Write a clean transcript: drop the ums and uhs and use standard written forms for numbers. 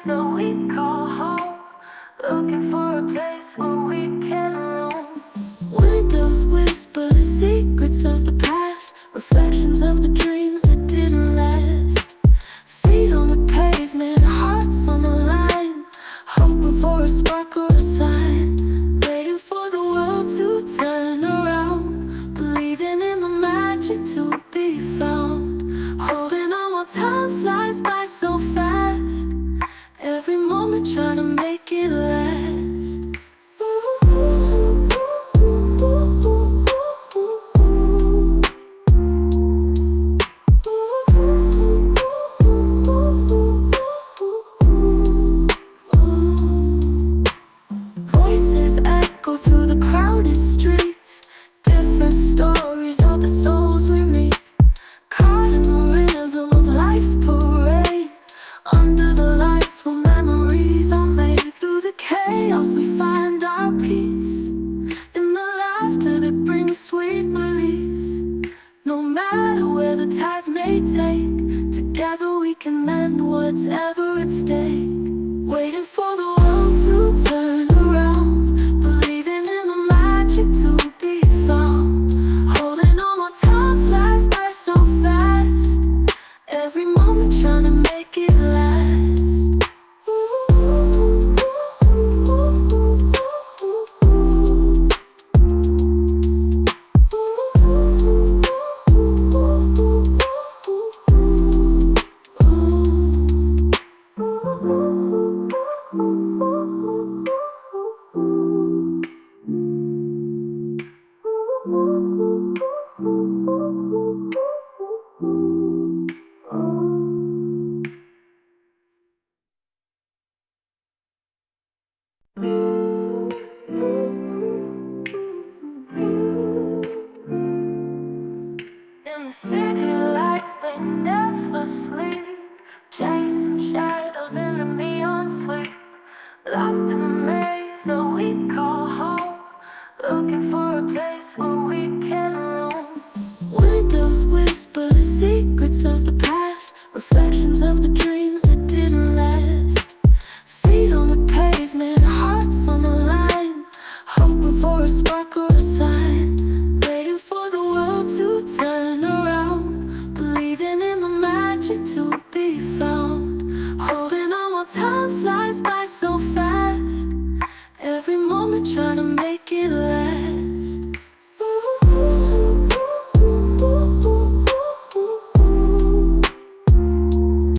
that we call home, looking for a place where we can roam. Windows whisper secrets of the past, reflections of the dreams that didn't last. Feet on the pavement, hearts on the line, hoping for a spark or a sign, waiting for the world to turn around, believing in the magic to be found, holding on while time flies by so fast, every moment trying to make it last. Voices echo through the crowded streets, different stories of the souls we meet, caught in the rhythm of life's parade, under the lights where memories are made. Through the chaos we find our peace, in the laughter that brings sweet release. No matter where the tides may take, together we can mend what's ever at stake. Waiting for the world to turn around, believing in the magic to be found, holding on while time flies by so fast, every moment trying to make it last. In the city lights, they never sleep, chasing shadows in the neon sweep, lost in the maze that we call home, looking for a place where we can roam. Windows whisper secrets of the past, reflections of the dreams that didn't last. Feet on the pavement, hearts on the line, hoping for a spark or a sign, waiting for the world to turn around, believing in the magic to be found, holding on while time flies by so